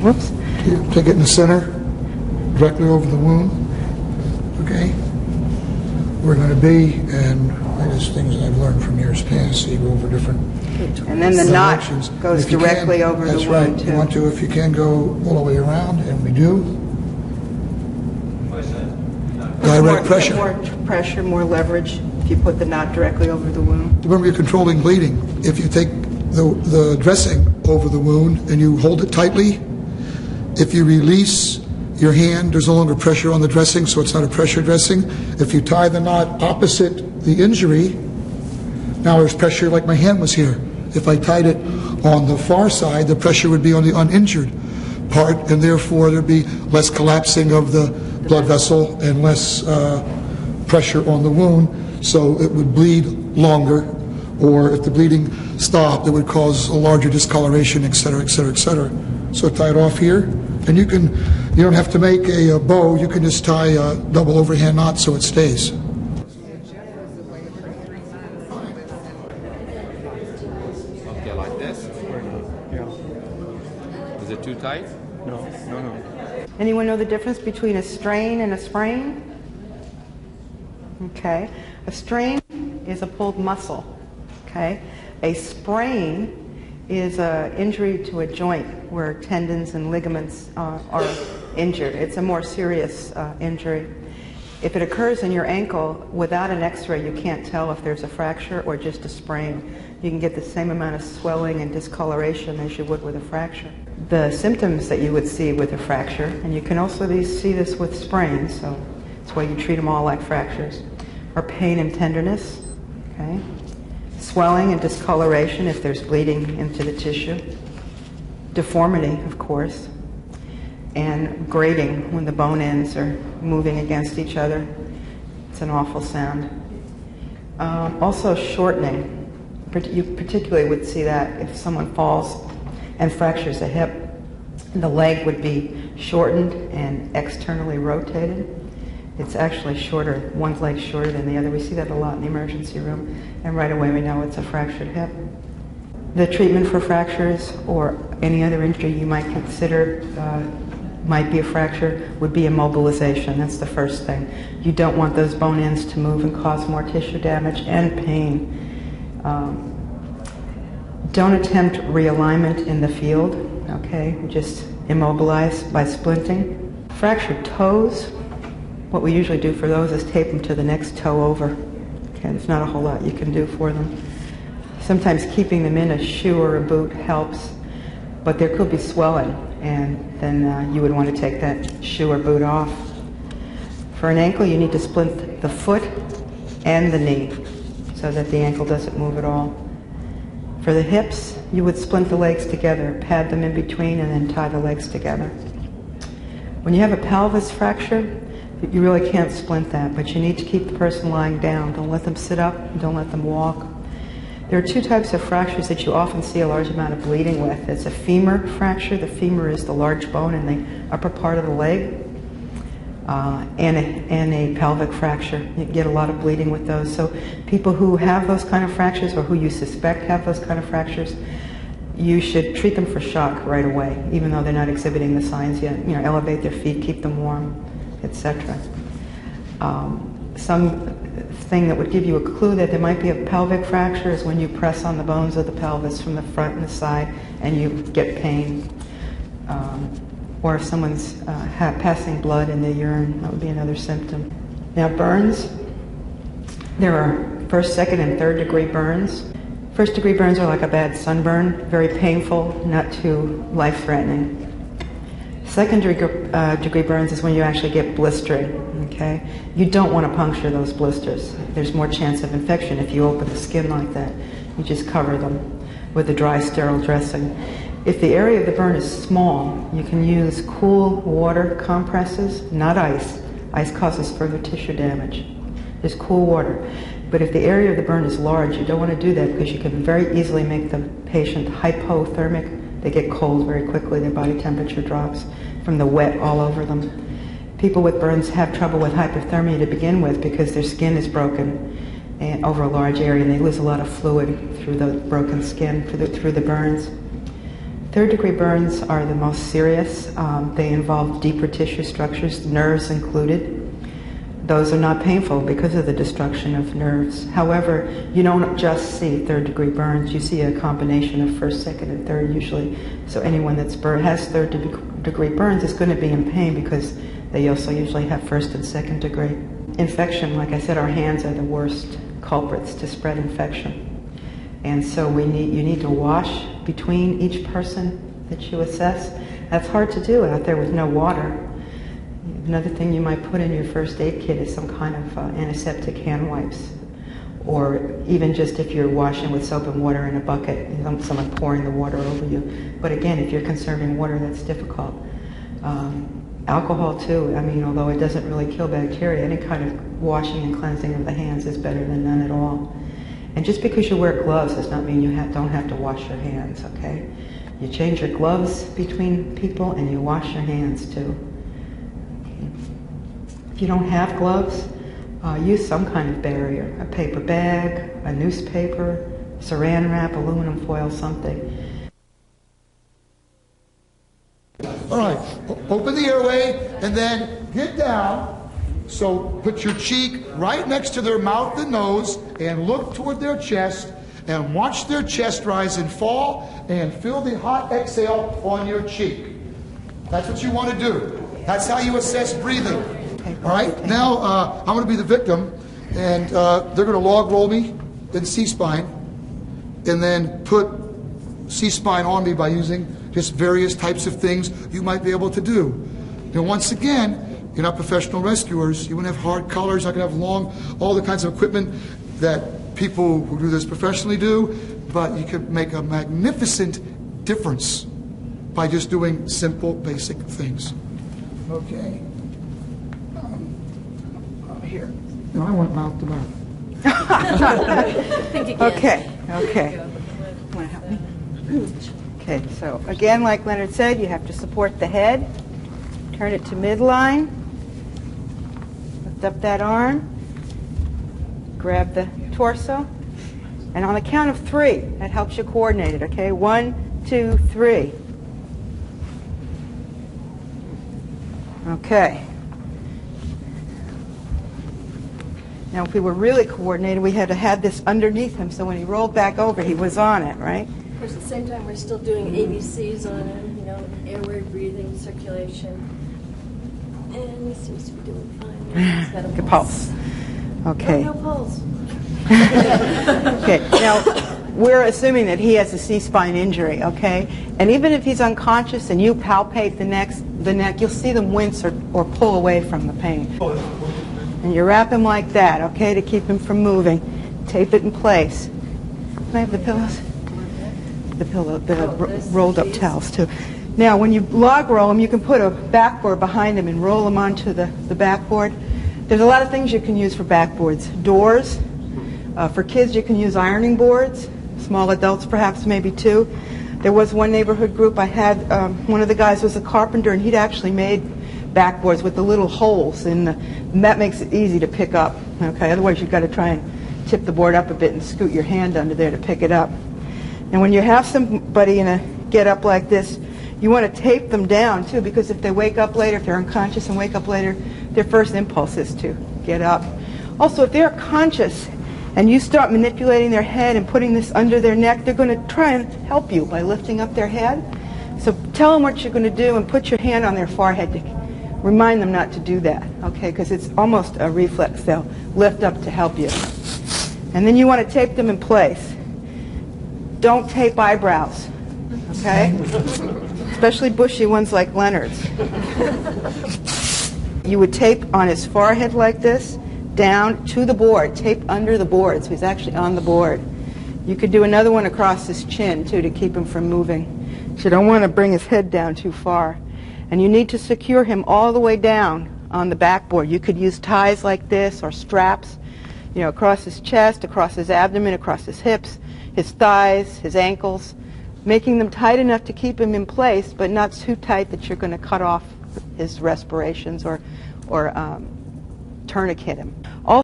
Whoops. Take it in the center, directly over the wound. Okay? We're going to be, and there's things I've learned from years past, so you go over different And then the knot directions. goes If you directly can, over the that's wound, right. too. You want to, if you can, go all the way around, and we do. Direct pressure. More pressure, more leverage if you put the knot directly over the wound. Remember, you're controlling bleeding. If you take the dressing over the wound and you hold it tightly, if you release your hand, there's no longer pressure on the dressing, so it's not a pressure dressing. If you tie the knot opposite the injury, now there's pressure like my hand was here. If I tied it on the far side, the pressure would be on the uninjured part, and therefore there'd be less collapsing of the blood vessel and less pressure on the wound, so it would bleed longer, or if the bleeding stopped, it would cause a larger discoloration, et cetera, et cetera, et cetera. So tie it off here, and you don't have to make a bow, you can just tie a double overhand knot so it stays. Okay, like this? Yeah. Is it too tight? No. Anyone know the difference between a strain and a sprain? Okay. A strain is a pulled muscle. Okay. A sprain is an injury to a joint where tendons and ligaments are injured. It's a more serious injury. If it occurs in your ankle without an x-ray, you can't tell if there's a fracture or just a sprain. You can get the same amount of swelling and discoloration as you would with a fracture. The symptoms that you would see with a fracture, and you can also see this with sprains, so that's why you treat them all like fractures, are pain and tenderness, okay? Swelling and discoloration if there's bleeding into the tissue, deformity, of course, and grating when the bone ends are moving against each other. It's an awful sound. Also shortening. You particularly would see that if someone falls and fractures a hip, the leg would be shortened and externally rotated. It's actually shorter, one leg's shorter than the other. We see that a lot in the emergency room, and right away we know it's a fractured hip. The treatment for fractures or any other injury you might consider might be a fracture would be immobilization. That's the first thing. You don't want those bone ends to move and cause more tissue damage and pain. Don't attempt realignment in the field, okay? Just immobilize by splinting. Fractured toes, what we usually do for those is tape them to the next toe over. Okay, there's not a whole lot you can do for them. Sometimes keeping them in a shoe or a boot helps, but there could be swelling, and then you would want to take that shoe or boot off. For an ankle, you need to splint the foot and the knee so that the ankle doesn't move at all. For the hips, you would splint the legs together, pad them in between, and then tie the legs together. When you have a pelvis fracture, you really can't splint that, but you need to keep the person lying down. Don't let them sit up, and don't let them walk. There are two types of fractures that you often see a large amount of bleeding with. It's a femur fracture. The femur is the large bone in the upper part of the leg. And a pelvic fracture. You get a lot of bleeding with those. So people who have those kind of fractures or who you suspect have those kind of fractures, you should treat them for shock right away, even though they're not exhibiting the signs yet. You know, elevate their feet, keep them warm, etc. Something that would give you a clue that there might be a pelvic fracture is when you press on the bones of the pelvis from the front and the side and you get pain. Or if someone's passing blood in the urine, that would be another symptom. Now burns, there are first, second, and third degree burns. First degree burns are like a bad sunburn, very painful, not too life-threatening. Second degree burns is when you actually get blistering, okay? You don't want to puncture those blisters. There's more chance of infection if you open the skin like that. You just cover them with a dry, sterile dressing. If the area of the burn is small, you can use cool water compresses, not ice. Ice causes further tissue damage. Just cool water. But if the area of the burn is large, you don't want to do that because you can very easily make the patient hypothermic. They get cold very quickly, their body temperature drops from the wet all over them. People with burns have trouble with hypothermia to begin with because their skin is broken over a large area and they lose a lot of fluid through the broken skin, through the burns. Third-degree burns are the most serious. They involve deeper tissue structures, nerves included. Those are not painful because of the destruction of nerves. However, you don't just see third-degree burns. You see a combination of first, second, and third usually. So anyone that's has third-degree burns is going to be in pain because they also usually have first and second-degree. Infection, like I said, our hands are the worst culprits to spread infection. And so you need to wash between each person that you assess. That's hard to do out there with no water. Another thing you might put in your first aid kit is some kind of antiseptic hand wipes. Or even just if you're washing with soap and water in a bucket, someone pouring the water over you. But again, if you're conserving water, that's difficult. Alcohol too, I mean, although it doesn't really kill bacteria, any kind of washing and cleansing of the hands is better than none at all. And just because you wear gloves does not mean you don't have to wash your hands, okay? You change your gloves between people and you wash your hands too. If you don't have gloves, use some kind of barrier, a paper bag, a newspaper, saran wrap, aluminum foil, something. All right, open the airway and then get down. So put your cheek right next to their mouth and nose and look toward their chest and watch their chest rise and fall and feel the hot exhale on your cheek. That's what you want to do. That's how you assess breathing. All right, now I'm going to be the victim, and they're going to log roll me in C-spine and then put C-spine on me by using just various types of things you might be able to do. And once again, you're not professional rescuers. You wouldn't have hard collars, not going to have all the kinds of equipment that people who do this professionally do, but you could make a magnificent difference by just doing simple, basic things. Okay. Here. No, I want mouth to mouth. Okay. Want to help me? Okay, so again, like Leonard said, you have to support the head, turn it to midline, lift up that arm, grab the torso, and on the count of 3, that helps you coordinate it, okay? 1, 2, 3. Okay. Now, if we were really coordinated, we had to have this underneath him, so when he rolled back over, he was on it, right? Of course, at the same time, we're still doing ABCs on him, you know, airway, breathing, circulation. And he seems to be doing fine. He's got a Good pulse. Okay. No pulse. Okay, now, we're assuming that he has a C-spine injury, okay? And even if he's unconscious and you palpate the neck, you'll see them wince or pull away from the pain. And you wrap him like that, okay, to keep him from moving. Tape it in place. Can I have the pillows? The rolled up towels too. Now, when you log roll him, you can put a backboard behind him and roll him onto the backboard. There's a lot of things you can use for backboards. Doors. For kids, you can use ironing boards. Small adults, perhaps, maybe 2. There was one neighborhood group I had. One of the guys was a carpenter, and he'd actually made backboards with the little holes in the, and that makes it easy to pick up. Okay, otherwise you've got to try and tip the board up a bit and scoot your hand under there to pick it up. And when you have somebody in a get up like this, you want to tape them down too, because if they wake up later, if they're unconscious and wake up later, their first impulse is to get up. Also, if they're conscious and you start manipulating their head and putting this under their neck, they're going to try and help you by lifting up their head. So tell them what you're going to do and put your hand on their forehead to remind them not to do that, okay, because it's almost a reflex. They'll lift up to help you. And then you want to tape them in place. Don't tape eyebrows, okay? Especially bushy ones like Leonard's. You would tape on his forehead like this, down to the board, tape under the board, so he's actually on the board. You could do another one across his chin, too, to keep him from moving. So you don't want to bring his head down too far. And you need to secure him all the way down on the backboard. You could use ties like this or straps, you know, across his chest, across his abdomen, across his hips, his thighs, his ankles, making them tight enough to keep him in place, but not too tight that you're going to cut off his respirations or tourniquet him.